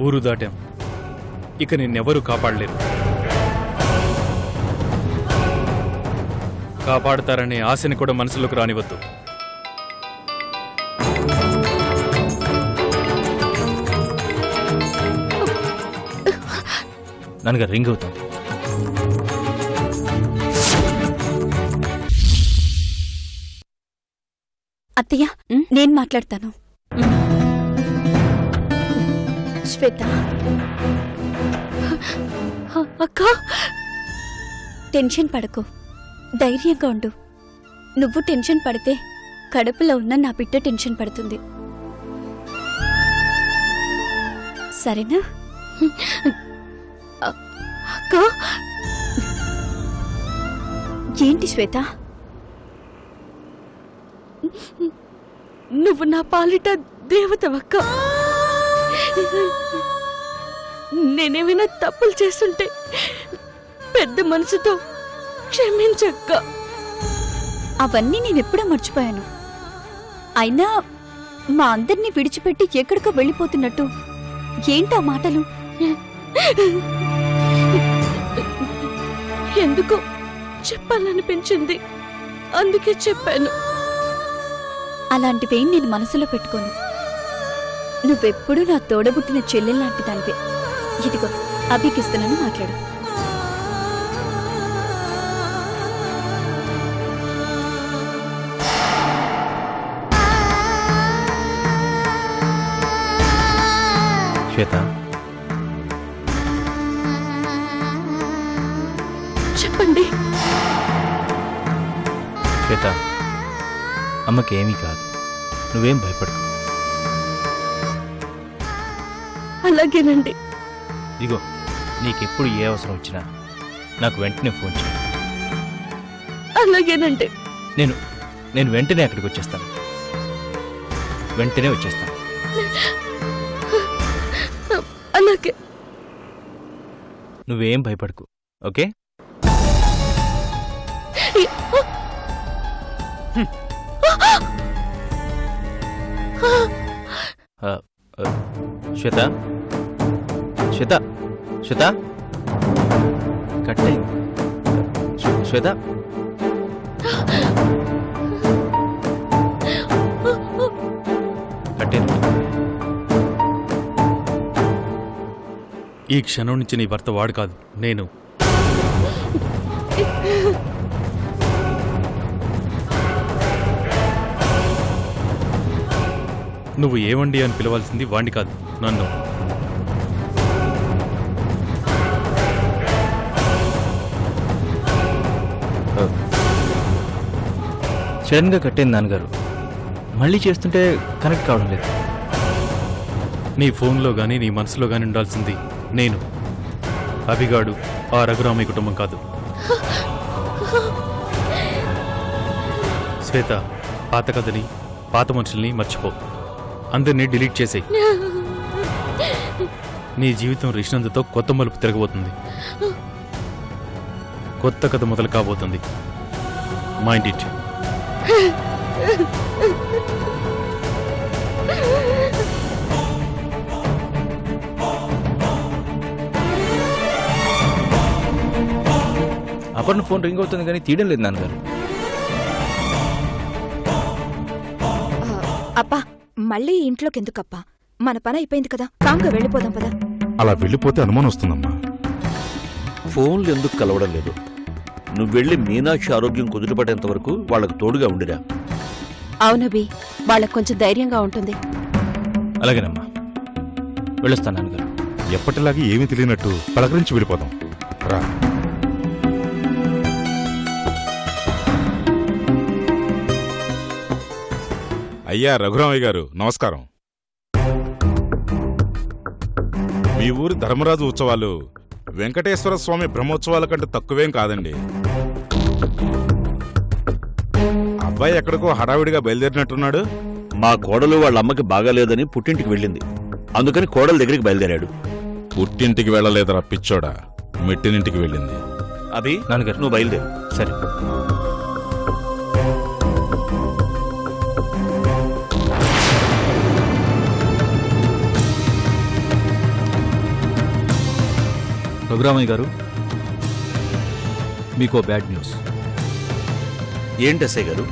ఊరు దాటాం. ఇక నిన్నెవరూ కాపాడలేరు. కాపాడతారనే ఆశని కూడా మనసులోకి రానివద్దు. నాన్నగారు రింగ్ అవుతుంది. అత్తయ్య, నేను మాట్లాడతాను. శ్వేత, అక్క, టెన్షన్ పడకు, ధైర్యంగా ఉండు. నువ్వు టెన్షన్ పడితే కడుపులో ఉన్న నా బిడ్డ టెన్షన్ పడుతుంది, సరేనా? అక్క, ఏంటి శ్వేత? నువ్వు నా పాలిట దేవతవక్క. నేనేమైనా తప్పులు చేస్తుంటే పెద్ద మనసుతో క్షమించక్క. అవన్నీ నేనెప్పుడో మర్చిపోయాను. అయినా మా అందరినీ విడిచిపెట్టి ఎక్కడికో వెళ్ళిపోతున్నట్టు ఏంటా మాటలు? ఎందుకో చెప్పాలనిపించింది, అందుకే చెప్పాను. అలాంటివేం నేను మనసులో పెట్టుకోను. నువ్వెప్పుడూ నా తోడబుట్టిన చెల్లెల్లాంటి దానివే. ఇదిగో అభికిస్తున్నాను, మాట్లాడు. శ్వేత, చెప్పండి. శ్వేత, అమ్మకేమీ కాదు, నువ్వేం భయపడకు. అలాగేనండి. ఇదిగో, నీకెప్పుడు ఏ అవసరం వచ్చినా నాకు వెంటనే ఫోన్ చేయి. అలాగేనండి. నేను వెంటనే అక్కడికి వచ్చేస్తాను, వెంటనే వచ్చేస్తాను. అలాగే. నువ్వేం భయపడకు, ఓకే? శ్వేత, శ్వేత, శ్వేత, కట్టే. శ్వేత, కట్టే. ఈ క్షణం నుంచి నీ భర్త వాడు కాదు, నేను. నువ్వు ఏవండి అని పిలవాల్సింది వాణ్ణి కాదు, నన్ను. సడన్గా కట్టేంది నాన్నగారు, మళ్ళీ చేస్తుంటే కనెక్ట్ కావడం లేదు. నీ ఫోన్లో గానీ నీ మనసులో గానీ ఉండాల్సింది నేను, అభిగాడు, ఆ రఘురామయ్య కుటుంబం కాదు. శ్వేత, పాత కథని, పాత మనుషుల్ని మర్చిపో. అందరినీ డిలీట్ చేసేయ్. నీ జీవితం రిష్ణందుతో కొత్త మలుపు తిరగబోతుంది, కొత్త కథ మొదలు కాబోతుంది. Mind it. Aparna phone ring అవుతుంది కానీ తీయడం లేదు నాన్నగారు. అప్పా, మళ్ళీ ఇంట్లోకి ఎందుకప్పా? మన పని అయిపోయింది కదా, కాంగా వెళ్ళిపోదాం పదా. అలా వెళ్ళిపోతే అనుమానం వస్తుందమ్మా. ఫోన్లు ఎందుకు కలవడం లేదు? నువ్వు వెళ్ళి మీనాక్షి ఆరోగ్యం కుదుటపడేంత వరకు వాళ్లకు తోడుగా ఉండిరా. అవునబి, వాళ్ళకు కొంచెం ధైర్యంగా ఉంటుంది. అలాగేనమ్మా, వెళ్ళొస్తాను నాన్నగారు. ఎప్పటిలాగే ఏమీ తెలియనట్టు పలకరించి వెళ్ళిపోదాం రా. అయ్యా రఘురామయ్య గారు, నమస్కారం. మీ ఊరి ధర్మరాజు ఉత్సవాలు వెంకటేశ్వర స్వామి బ్రహ్మోత్సవాల కంటే తక్కువేం కాదండి. అబ్బాయి ఎక్కడికో హడావిడిగా బయలుదేరినట్టున్నాడు. మా కోడలు వాళ్ళ అమ్మకి బాగాలేదని పుట్టింటికి వెళ్ళింది, అందుకని కోడల దగ్గరికి బయలుదేరాడు. పుట్టింటికి వెళ్ళలేదురా పిచ్చోడా, మెట్టినింటికి వెళ్ళింది. అభి, నాన్నగారు నువ్వు బయలుదేరు. సరే. రఘురామయ్య గారు, మీకో బ్యాడ్ న్యూస్. ఏంటి ఎస్ఐ గారు?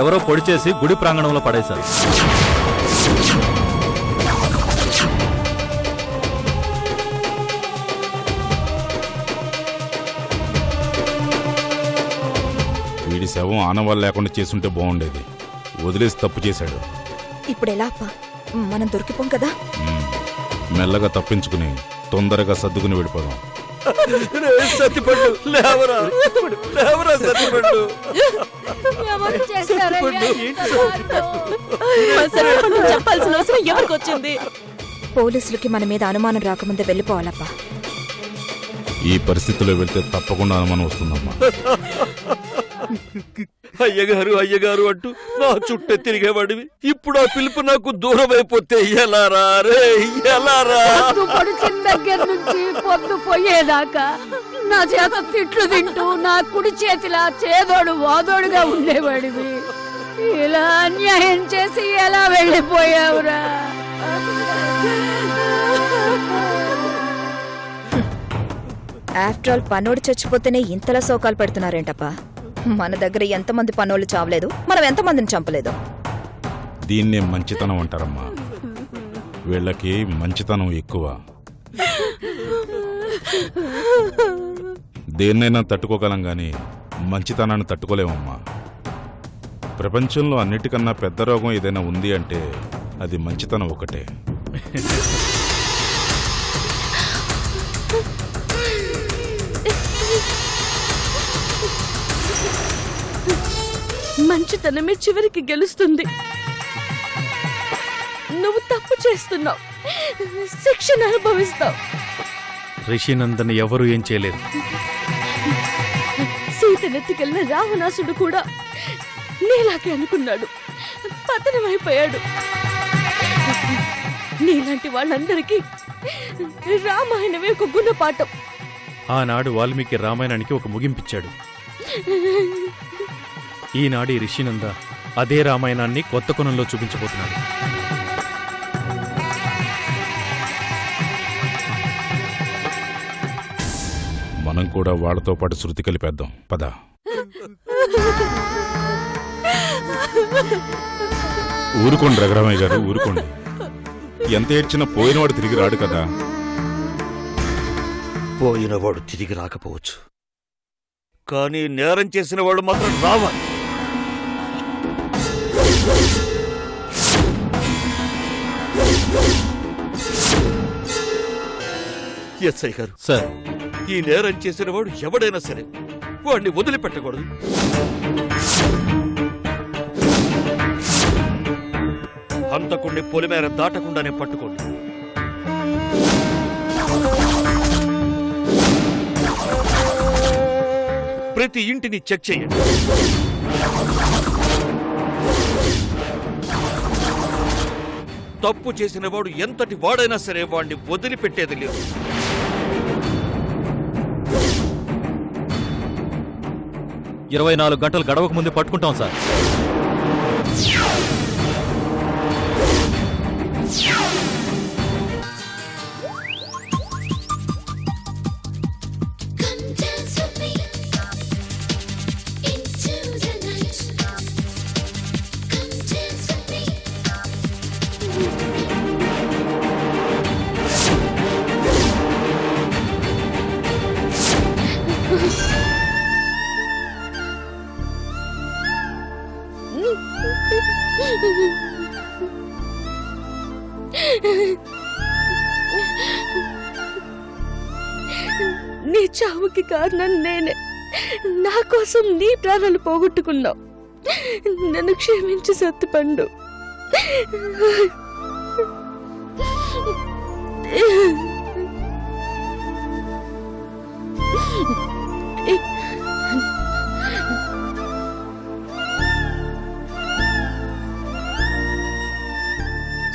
ఎవరో పొడి చేసి గుడి ప్రాంగణంలో పడేశారు. వీడి శవం ఆనవాళ్ళు లేకుండా చేసుంటే బాగుండేది. వదిలేసి తప్పు చేశాడు. ఇప్పుడు ఎలా అప్ప? మనం దొరికిపోం కదా. మెల్లగా తప్పించుకుని తొందరగా సర్దుకుని వెళ్ళిపోదాం. సత్తిపండు లేవరా, లేవరా సత్తిపండు. చెప్పాల్సిన అవసరం ఎవరికి వచ్చింది? పోలీసులకి మన మీద అనుమానం రాకముందే వెళ్ళిపోవాలప్పా. ఈ పరిస్థితిలో వెళ్తే తప్పకుండా అనుమానం వస్తుందమ్మా. అయ్యగారు అయ్యగారు అంటూ నా చుట్టే తిరిగేవాడివి. ఇప్పుడు ఆ పిలుపు నాకు దూరం అయిపోతే ఎలారా రే, ఎలారా? పొడిచిన దగ్గర నుంచి పొద్దు పోయేదాకా నా చేత తిట్లు తింటూ నా కుడి చేతిలా చేదోడు వాదోడుగా ఉండేవాడివి. ఇలా అన్యాయం చేసి ఎలా వెళ్ళిపోయావురా? ఆఫ్టర్ ఆల్ పనోడు చచ్చిపోతేనే ఇంతలా శోకాలు పెడుతున్నారేంటప్పా? మన దగ్గర ఎంతమంది పనోళ్ళు చావలేదు, మనం ఎంతమందిని చంపలేదు. దీన్నే మంచితనం అంటారమ్మా. వీళ్ళకి మంచితనం ఎక్కువ. దేన్నైనా తట్టుకోగలం గాని మంచితనాన్ని తట్టుకోలేమమ్మా. ప్రపంచంలో అన్నిటికన్నా పెద్ద రోగం ఏదైనా ఉంది అంటే అది మంచితనం ఒకటే. మంచితనమే చివరికి గెలుస్తుంది. నువ్వు తప్పు చేస్తున్నావు, శిక్షను అనుభవిస్తావు. రిషినందన్ ఎవరు ఏం చేయలేరు. సీతనెత్తికెళ్ళిన రావణాసుడు కూడా నీలాగే అనుకున్నాడు, పతనమైపోయాడు. నీలాంటి వాళ్ళందరికీ రామాయణమే ఒక గుణపాఠం. ఆనాడు వాల్మీకి రామాయణానికి ఒక ముగింపిచ్చాడు. ఈనాడు రిషినంద అదే రామాయణాన్ని కొత్త కోణంలో చూపించబోతున్నాడు. మనం కూడా వాళ్ళతో పాటు శృతి కలిపేద్దాం పద. ఊరుకోండి రఘురామయ్య గారు, ఊరుకోండి. ఎంత ఏడ్చినా పోయినవాడు తిరిగి రాడు కదా. పోయినవాడు తిరిగి రాకపోవచ్చు, కానీ నేరం చేసిన వాడు మాత్రం రావాలి. ఎస్ఐ గారు, సార్, ఈ నేరం చేసిన వాడు ఎవడైనా సరే వాడిని వదిలిపెట్టకూడదు. హంతకుణ్ణి పొలిమేర దాటకుండానే పట్టుకోండి. ప్రతి ఇంటిని చెక్ చేయండి. తప్పు చేసిన వాడు ఎంతటి వాడైనా సరే వాడిని వదిలిపెట్టేది లేదు. ఇరవై 24 గంటలు గడవక ముందే పట్టుకుంటాం సార్. నీ చావుకి కారణం నేనే. నా కోసం నీ ప్రాణాలు పోగొట్టుకున్నావు. నన్ను క్షమించి సత్తుపండు.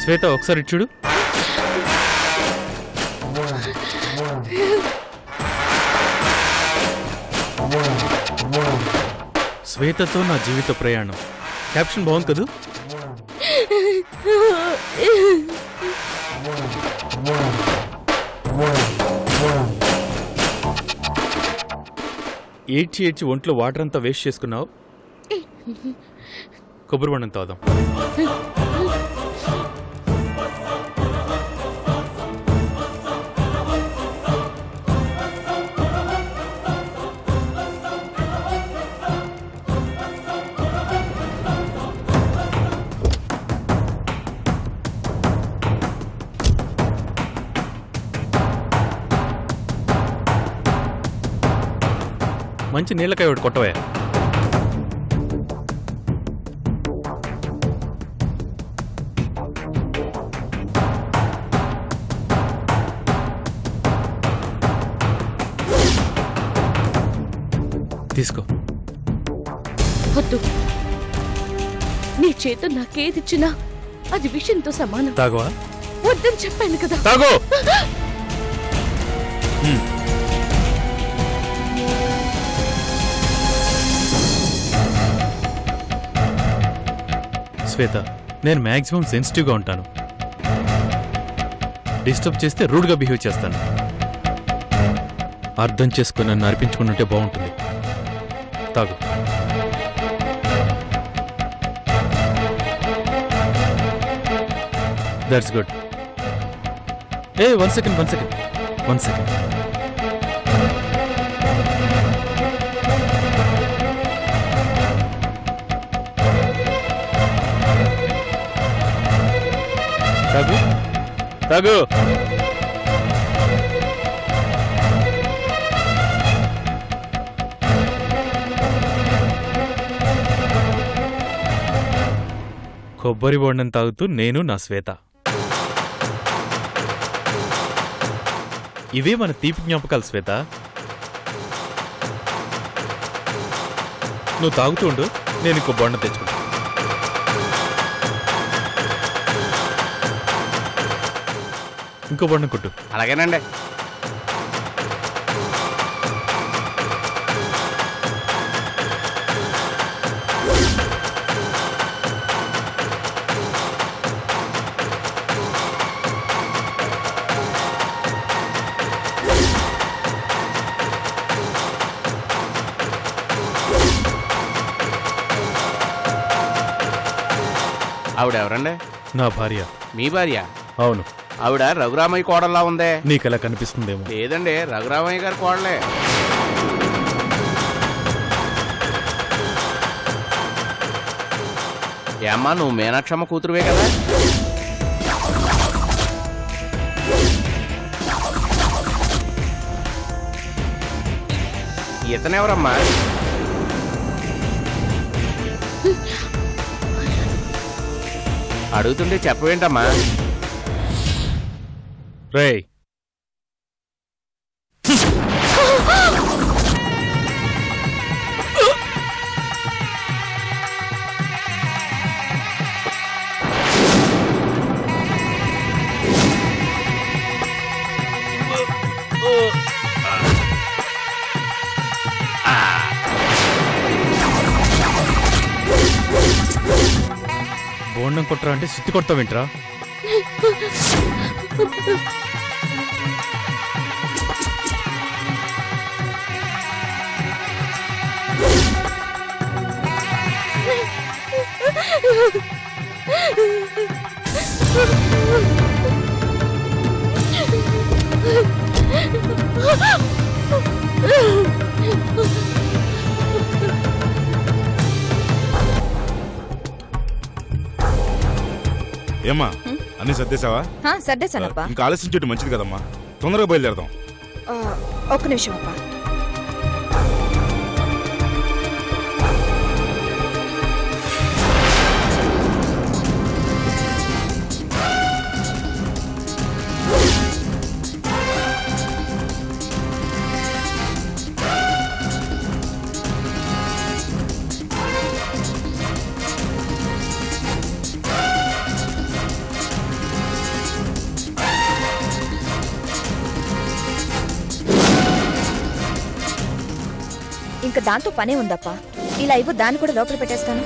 శ్వేత ఒకసారి చూడు. శ్వేతతో నా జీవిత ప్రయాణం. క్యాప్షన్ బాగుంది కదూ? ఏడ్చి ఒంట్లో వాటర్ అంతా వేస్ట్ చేసుకున్నావు. కొబ్బరి బొండం తాగుదాం. మంచి నీళ్ళకాయ ఒకటి కొట్టవే. తీసుకో. వద్దు. నీ చేత నాకేదిచ్చినా అది విషయంతో సమానం. తాగవా? వద్దని చెప్పాను కదా. తాగో. శ్వేత, నేను మ్యాక్సిమం సెన్సిటివ్గా ఉంటాను. డిస్టర్బ్ చేస్తే రూడ్గా బిహేవ్ చేస్తాను. అర్థం చేసుకుని నన్ను అర్పించుకుంటుంటే బాగుంటుంది. తాగు. That's good. A one second. తాగు. కొబ్బరి బొండం తాగుతూ నేను నా శ్వేత. ఇవే మన తీపి జ్ఞాపకాలు శ్వేత. నువ్వు తాగుతూ ఉండు, నేను ఇంకో బొండం తెచ్చుకుంటా. ఇంకో బొండం కొట్టు. అలాగేనండి. ఆవిడెవరండి? నా భార్య. మీ భార్య? అవును. ఆవిడ రఘురామయ్య కోడల్లా ఉందే. నీకెలా కనిపిస్తుందేమో. లేదండి, రఘురామయ్య గారి కోడలే. ఏమ్మా, నువ్వు మీనాక్షమ్మ కూతురువే కదా? ఇతనెవరమ్మా? అడుగుతుంటే చెప్పవేంటమ్మా? రేయ్, బోండం కొట్టరా అంటే సుత్తి కొడతావేంట్రా? ఏమ్మా అన్ని సర్దేశావా? సర్దేశానప్పా. ఇంకా ఆలస్యం మంచిది కదమ్మా, తొందరగా బయలుదేరదాం. ఒక్క నిమిషం అప్పా. ఇంకా దాంతో పనే ఉందప్పా. ఇలా ఇవ్వు, దాన్ని కూడా లోపల పెట్టేస్తాను.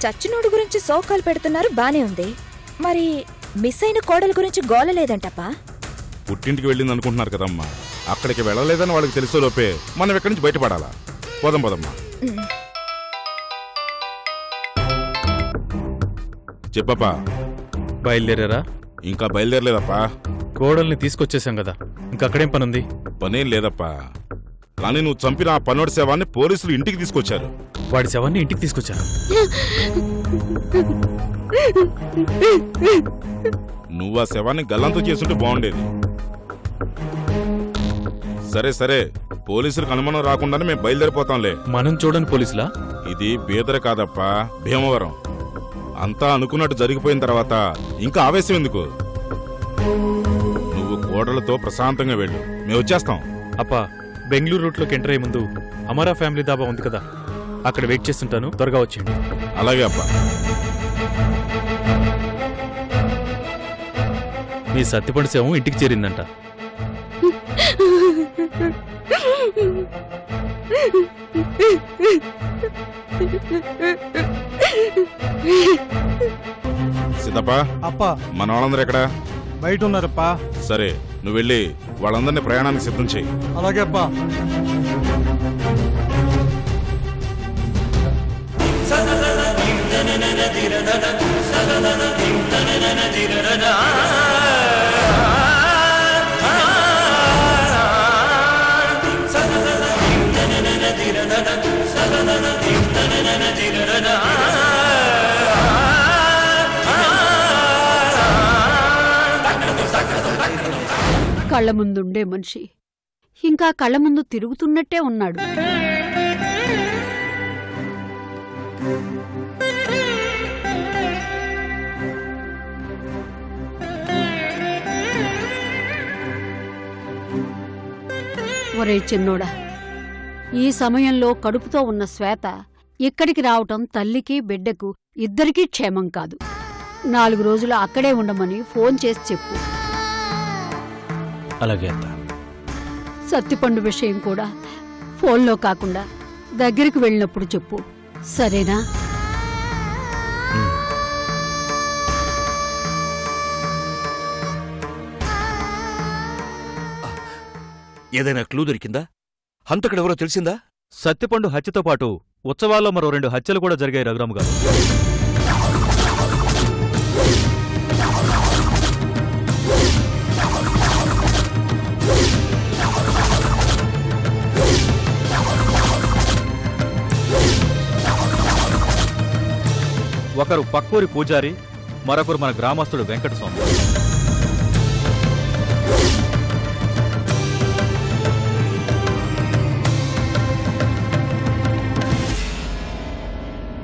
చచ్చినోడు గురించి సోకాలు పెడుతున్నారు, బానే ఉంది. మరి మిస్ అయిన కోడల గురించి గోల లేదంటప్పా. పుట్టింటికి వెళ్ళింది అనుకుంటున్నారు కదమ్మా, అక్కడికి వెళ్ళలేదని వాళ్ళకి తెలిసే లోపే మనం ఎక్కడి నుంచి బయటపడాలా. పోదాం పోదమ్మా. చెప్పప్పా. బయలుదేరారా? ఇంకా బయలుదేరలేదప్పా. కోడల్ని తీసుకొచ్చేసాం కదా, ఇంకా అక్కడేం పనుంది? పనేం లేదప్పా, కానీ నువ్వు చంపిన ఆ పన్నోడి శవాన్ని పోలీసులు ఇంటికి తీసుకొచ్చారు. వాడి శవాన్ని ఇంటికి తీసుకొచ్చారు? నువ్వు ఆ శవాన్ని గల్లంతో చేసుంటే బాగుండేది. సరే సరే, పోలీసులకు అనుమానం రాకుండానే మేము బయలుదేరిపోతాంలే. మనం చూడని పోలీసులా? ఇది బీదర కాదప్పా, భీమవరం. అంతా అనుకున్నట్టు జరిగిపోయిన తర్వాత ఇంకా ఆవేశం ఎందుకు? నువ్వు కోడలతో ప్రశాంతంగా వెళ్ళు, మేము వచ్చేస్తాం. అప్పా, బెంగళూరు రూట్లోకి ఎంటర్ అయ్యే ముందు అమరా ఫ్యామిలీ దాబా ఉంది కదా, అక్కడ వెయిట్ చేస్తుంటాను, త్వరగా వచ్చేయండి. అలాగే అప్పా. మీ సత్తిపండు శవం ఇంటికి చేరిందంట. సిద్ధప్పా, అప్పా, మన వాళ్ళందరూ ఎక్కడా? బయట ఉన్నారప్పా. సరే, నువ్వు వెళ్ళి వాళ్ళందరినీ ప్రయాణానికి సిద్ధం చేయి. అలాగే అప్పా. కళ్ళ ముందుండే మనిషి ఇంకా కళ్ళ ముందు తిరుగుతున్నట్టే ఉన్నాడు. ఒరే చిన్నోడా, ఈ సమయంలో కడుపుతో ఉన్న శ్వేత ఇక్కడికి రావటం తల్లికి బిడ్డకు ఇద్దరికీ క్షేమం కాదు. 4 రోజులు అక్కడే ఉండమని ఫోన్ చేసి చెప్పు. అలాగే అత్త. సత్తిపండు విషయం కూడా ఫోన్లో కాకుండా దగ్గరికి వెళ్ళినప్పుడు చెప్పు, సరేనా? ఏదైనా క్లూ దొరికిందా? హంతకుడెవరో తెలిసిందా? సత్తిపండు హత్యతో పాటు ఉత్సవాల్లో మరో 2 హత్యలు కూడా జరిగాయి రఘురామ్ గారు. ఒకరు పక్కూరి పూజారి, మరొకరు మన గ్రామస్తుడు వెంకటస్వామి.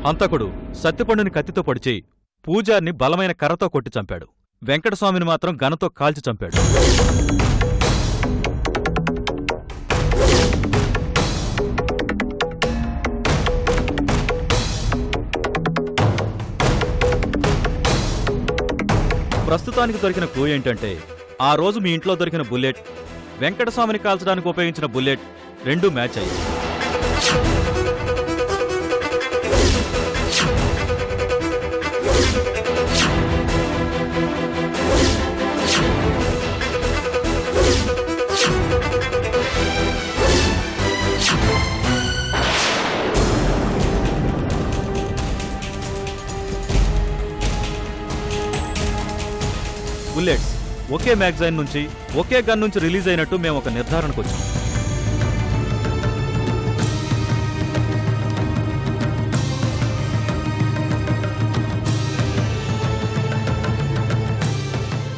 హంతకుడు సత్తిపండుని కత్తితో పొడిచి పూజారిని బలమైన కర్రతో కొట్టి చంపాడు. వెంకటస్వామిని మాత్రం గనతో కాల్చి చంపాడు. ప్రస్తుతానికి దొరికిన క్లూ ఏంటంటే ఆ రోజు మీ ఇంట్లో దొరికిన బుల్లెట్ వెంకటస్వామిని కాల్చడానికి ఉపయోగించిన బుల్లెట్ రెండూ మ్యాచ్ అయ్యాయి. బుల్లెట్స్ ఒకే మ్యాగజైన్ నుంచి ఒకే గన్ నుంచి రిలీజ్ అయినట్టు మేము ఒక నిర్ధారణకు వచ్చాం.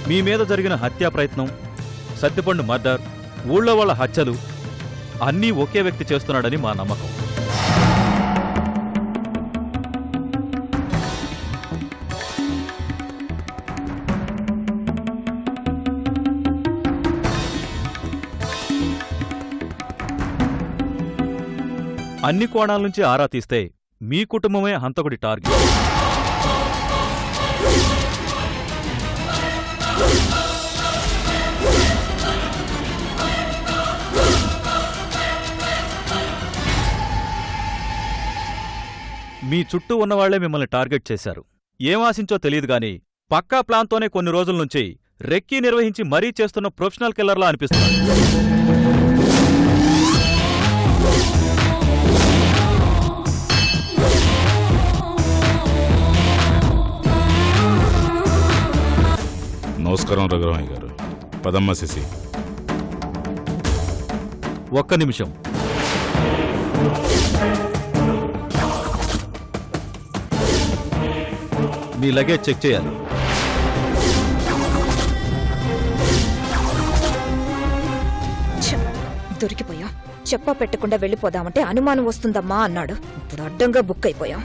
మీ మీద జరిగిన హత్యా ప్రయత్నం, సత్తిపండు మర్డర్, ఊళ్ళో వాళ్ళ హత్యలు అన్నీ ఒకే వ్యక్తి చేస్తున్నాడని మా నమ్మకం. అన్ని కోణాల నుంచి ఆరా తీస్తే మీ కుటుంబమే హంతకుడి టార్గెట్. మీ చుట్టూ ఉన్నవాళ్లే మిమ్మల్ని టార్గెట్ చేశారు. ఏం ఆశించో తెలియదు గాని పక్కా ప్లాన్తోనే కొన్ని రోజుల నుంచి రెక్కీ నిర్వహించి మరీ చేస్తున్న ప్రొఫెషనల్ కిల్లర్లా అనిపిస్తున్నారు. నమస్కారం రఘురామయ్య గారు. పదమ్మ శశి. ఒక్క నిమిషం. మీ లగేజ్ చెక్ చేయాలి. దొరికిపోయాం. చెప్పా పెట్టకుండా వెళ్ళిపోదామంటే అనుమానం వస్తుందమ్మా అన్నాడు. ఇప్పుడు అడ్డంగా బుక్ అయిపోయాం.